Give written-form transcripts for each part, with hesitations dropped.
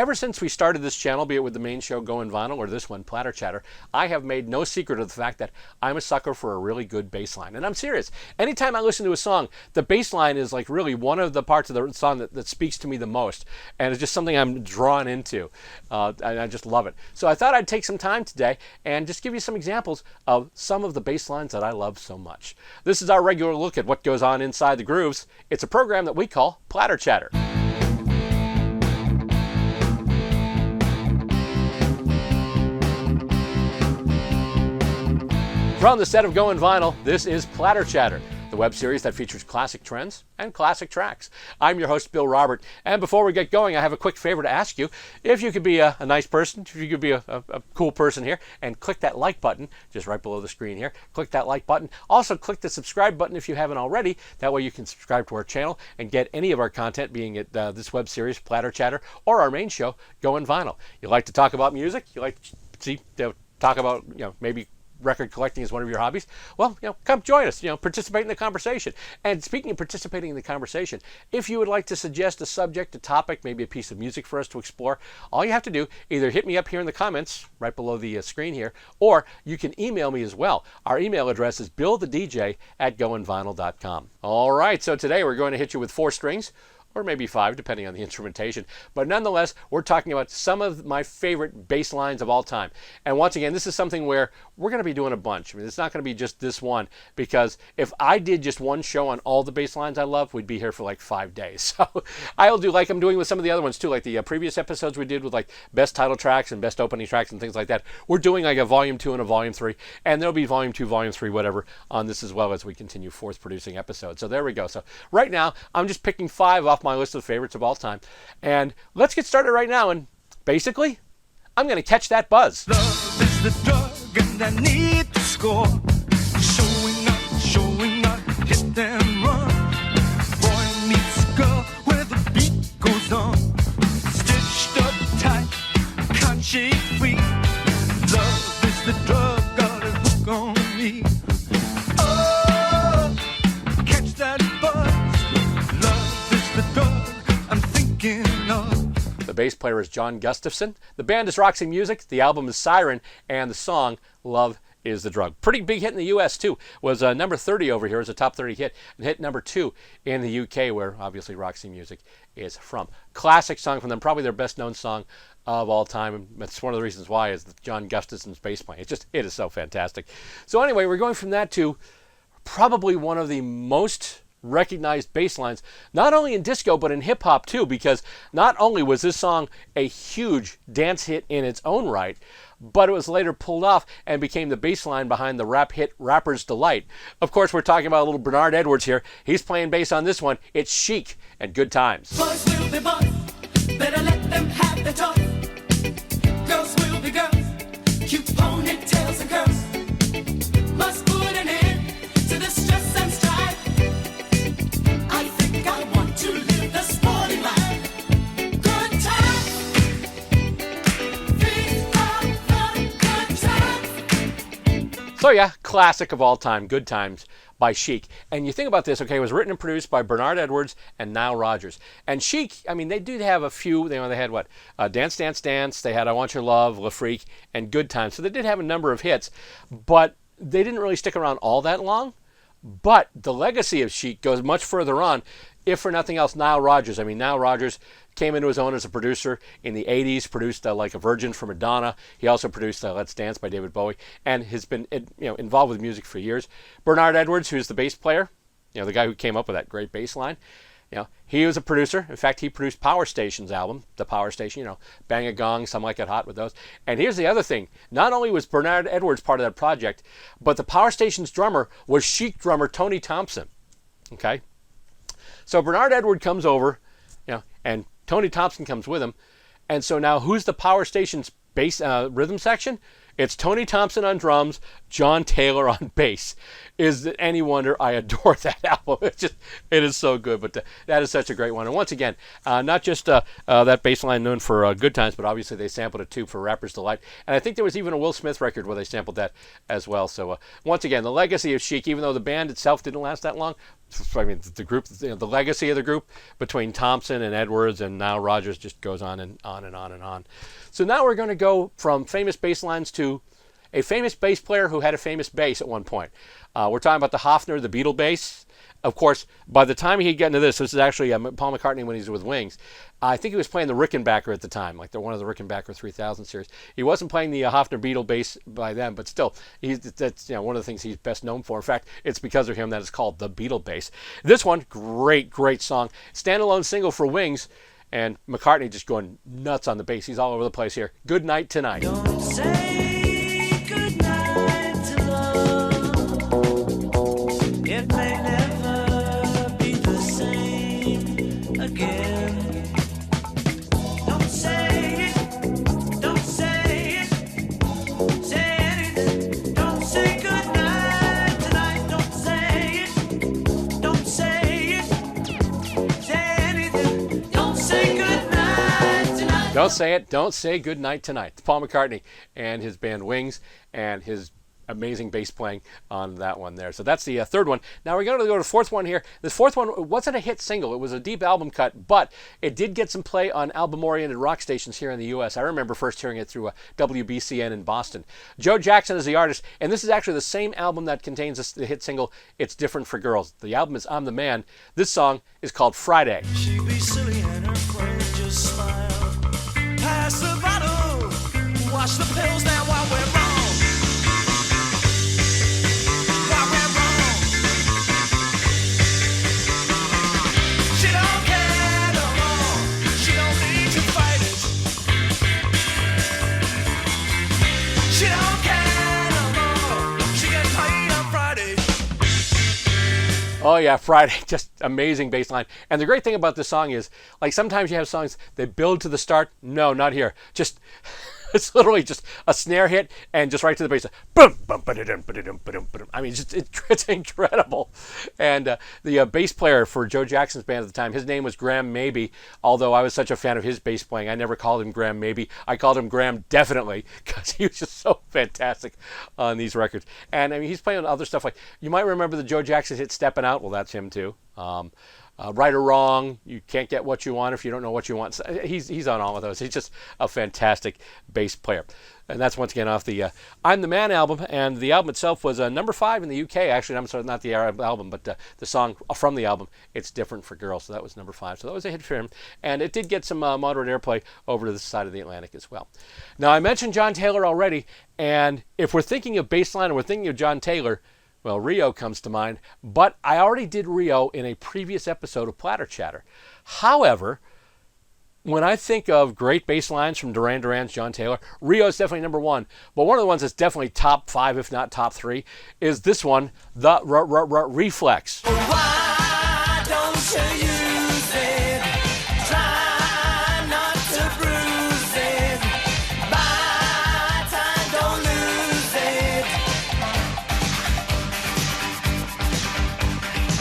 ever since we started this channel, be it with the main show Goin Vinyl or this one, Platter Chatter, I have made no secret of the fact that I'm a sucker for a really good bass line. And I'm serious. Anytime I listen to a song, the bass line is like really one of the parts of the song that speaks to me the most. And it's just something I'm drawn into. And I just love it. So I thought I'd take some time today and just give you some examples of some of the bass lines that I love so much. This is our regular look at what goes on inside the grooves. It's a program that we call Platter Chatter. From the set of Goin Vinyl, this is Platter Chatter, the web series that features classic trends and classic tracks. I'm your host, Bill Robert, and before we get going, I have a quick favor to ask you. If you could be a nice person, if you could be a cool person here, and click that like button, just right below the screen here. Click that like button. Also, click the subscribe button if you haven't already. That way you can subscribe to our channel and get any of our content, being it this web series, Platter Chatter, or our main show, Goin Vinyl. You like to talk about music? You like to talk about, maybe record collecting is one of your hobbies? Well, come join us, participate in the conversation. And speaking of participating in the conversation, if you would like to suggest a subject, a topic, maybe a piece of music for us to explore, all you have to do, either hit me up here in the comments, right below the screen here, or you can email me as well. Our email address is billthedj@goinvinyl.com. All right, so today we're going to hit you with 4 strings, or maybe 5, depending on the instrumentation. But nonetheless, we're talking about some of my favorite bass lines of all time. And once again, this is something where we're going to be doing a bunch. I mean, it's not going to be just this one, because if I did just one show on all the bass lines I love, we'd be here for like 5 days. So I'll do like I'm doing with some of the other ones too, like the previous episodes we did with like best title tracks and best opening tracks and things like that. We're doing like a volume 2 and a volume 3, and there'll be volume 2, volume 3, whatever, on this as well as we continue forth producing episodes. So there we go. So right now, I'm just picking 5 off my list of favorites of all time. And let's get started right now. And basically, I'm going to catch that buzz. Love is the drug and I need to score. Showing up, hit and run. Boy meets girl where the beat goes on. Stitched up tight, can't shake free. Love is the drug, got a hook on me. Oh, catch that buzz. Love is the drug I'm thinking of. The bass player is John Gustafson. The band is Roxy Music. The album is Siren, and the song Love is the Drug. Pretty big hit in the U.S. too. Was number 30 over here as a top 30 hit, and hit number 2 in the U.K., where obviously Roxy Music is from. Classic song from them, probably their best known song of all time. And that's one of the reasons why is John Gustafson's bass playing. It is so fantastic. So anyway, we're going from that to probably one of the most recognized bass lines, not only in disco but in hip hop too, because not only was this song a huge dance hit in its own right, but it was later pulled off and became the bass line behind the rap hit Rapper's Delight. Of course, we're talking about a little Bernard Edwards here. He's playing bass on this one. It's Chic and Good Times. Boys will be boys, better let them have their toys. Girls will be girls, cute ponytails and curls. Must put an end to the stress and strife. I think I want to live the sporty life. Good times, these are the good times. So yeah, classic of all time, Good Times by Chic. And you think about this, okay, it was written and produced by Bernard Edwards and Nile Rodgers. And Chic, I mean, they did have a few, they had what? Dance, Dance, Dance, they had I Want Your Love, La Freak, and Good Times. So they did have a number of hits, but they didn't really stick around all that long. But the legacy of Chic goes much further on, if for nothing else, Nile Rodgers. I mean, Nile Rodgers came into his own as a producer in the 80s, produced Like a Virgin for Madonna. He also produced Let's Dance by David Bowie, and has been involved with music for years. Bernard Edwards, who's the bass player, the guy who came up with that great bass line, he was a producer. In fact, he produced Power Station's album, The Power Station, Bang a Gong, Some Like It Hot with those. And here's the other thing. Not only was Bernard Edwards part of that project, but the Power Station's drummer was Chic drummer Tony Thompson. Okay? So Bernard Edwards comes over, and Tony Thompson comes with him. And so now who's the Power Station's bass rhythm section? It's Tony Thompson on drums, John Taylor on bass. Is it any wonder I adore that album? It is so good. But that is such a great one. And once again, not just that bass line known for Good Times, but obviously they sampled it too for Rapper's Delight. And I think there was even a Will Smith record where they sampled that as well. So once again, the legacy of Chic, even though the band itself didn't last that long, I mean, the group, the legacy of the group between Thompson and Edwards and now Rogers just goes on and on and on and on. So now we're going to go from famous bass lines to a famous bass player who had a famous bass at one point. We're talking about the Hofner, the Beatle bass. Of course, by the time he'd get into this is actually Paul McCartney when he was with Wings. I think he was playing the Rickenbacker at the time, like one of the Rickenbacker 3000 series. He wasn't playing the Hofner Beatle bass by then, but still, that's one of the things he's best known for. In fact, it's because of him that it's called the Beatle bass. This one, great song. Standalone single for Wings, and McCartney just going nuts on the bass. He's all over the place here. Good Night Tonight. Don't say goodnight to love. It may never be the same again. Don't say it. Don't say it. Say anything. Don't say goodnight tonight. Don't say it. Don't say it. Say anything. Don't say goodnight tonight. Don't say it. Don't say Good Night Tonight. It's Paul McCartney and his band Wings and his amazing bass playing on that one there. So that's the third one. Now we're going to go to the fourth one here. The fourth one wasn't a hit single. It was a deep album cut, but it did get some play on album-oriented rock stations here in the U.S. I remember first hearing it through WBCN in Boston. Joe Jackson is the artist, and this is actually the same album that contains the hit single, It's Different for Girls. The album is I'm the Man. This song is called Friday. She be silly and her friend just smile. Pass the bottle, wash the pills down while we're wrong. While we're wrong. She don't care no more. She don't need to fight it. She don't care no more. She gets paid on Friday. Oh yeah, Friday, just amazing bass line. And the great thing about this song is, like sometimes you have songs that build to the start. No, not here. Just, it's literally just a snare hit and just right to the bass. Boom, bum, ba-da-dum, ba-da-dum, ba-dum, ba-dum. I mean, it's incredible. And the bass player for Joe Jackson's band at the time, his name was Graham Maybe. Although I was such a fan of his bass playing, I never called him Graham Maybe. I called him Graham Definitely because he was just so fantastic on these records. And I mean, he's playing on other stuff like, you might remember the Joe Jackson hit Steppin' Out. Well, that's him too. Right or Wrong, You Can't Get What You Want If You Don't Know What You Want. So he's on all of those. He's just a fantastic bass player. And that's once again off the I'm the Man album. And the album itself was number 5 in the UK. Actually, I'm sorry, not the album, but the song from the album, It's Different for Girls. So that was number 5. So that was a hit for him. And it did get some moderate airplay over to the side of the Atlantic as well. Now, I mentioned John Taylor already. And if we're thinking of bass line and we're thinking of John Taylor, well, Rio comes to mind, but I already did Rio in a previous episode of Platter Chatter. However, when I think of great bass lines from Duran Duran's John Taylor, Rio is definitely number 1. But one of the ones that's definitely top 5, if not top 3, is this one, the Reflex. Why don't you use it? Try not to bruise it. Buy time, don't lose it.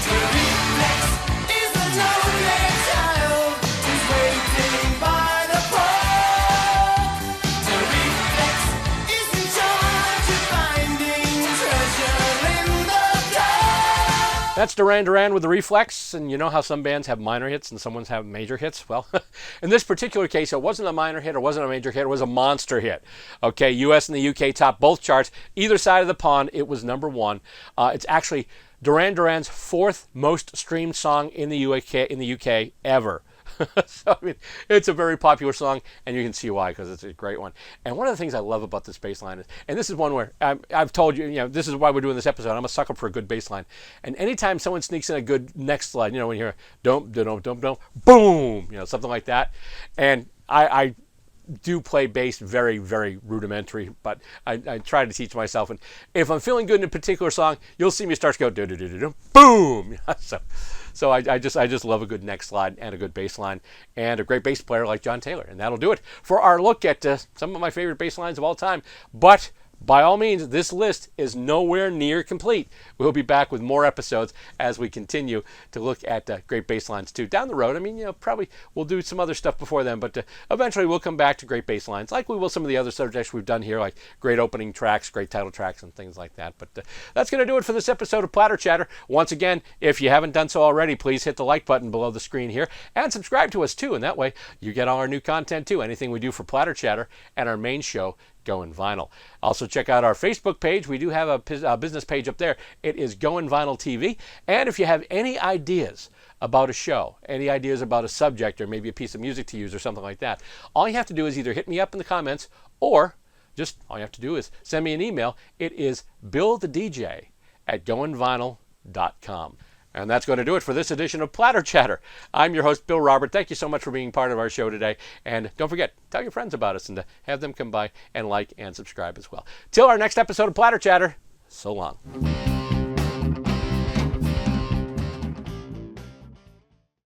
The reflex is a lonely child who's waiting by the pole. The reflex is in charge of finding treasure in the dark. That's Duran Duran with the Reflex, and you know how some bands have minor hits and some ones have major hits? Well, in this particular case, it wasn't a minor hit, it wasn't a major hit, it was a monster hit. Okay, US and the UK topped both charts. Either side of the pond, it was number 1. It's actually Duran Duran's 4th most streamed song in the UK ever. So, I mean, it's a very popular song, and you can see why, because it's a great one. And one of the things I love about this bass line is, and this is one where I've told you, this is why we're doing this episode. I'm a sucker for a good bass line. And anytime someone sneaks in a good next slide, when you hear don't, boom, something like that. And I do play bass very, very rudimentary, but I try to teach myself. And if I'm feeling good in a particular song, you'll see me start to go boom. So I just love a good neck slide and a good bass line and a great bass player like John Taylor. And that'll do it for our look at some of my favorite bass lines of all time. But by all means, this list is nowhere near complete. We'll be back with more episodes as we continue to look at great bass lines too. Down the road, I mean, probably we'll do some other stuff before then, but eventually we'll come back to great bass lines like we will some of the other subjects we've done here, like great opening tracks, great title tracks, and things like that. But that's going to do it for this episode of Platter Chatter. Once again, if you haven't done so already, please hit the like button below the screen here and subscribe to us too, and that way you get all our new content too, anything we do for Platter Chatter and our main show, Goin Vinyl. Also check out our Facebook page. We do have a business page up there. It is Goin Vinyl TV. And if you have any ideas about a show, any ideas about a subject, or maybe a piece of music to use or something like that, all you have to do is either hit me up in the comments, or just all you have to do is send me an email. It is billthedj@goinvinyl.com. And that's going to do it for this edition of Platter Chatter. I'm your host, Bill Robert. Thank you so much for being part of our show today. And don't forget, tell your friends about us and to have them come by and like and subscribe as well. Till our next episode of Platter Chatter, so long.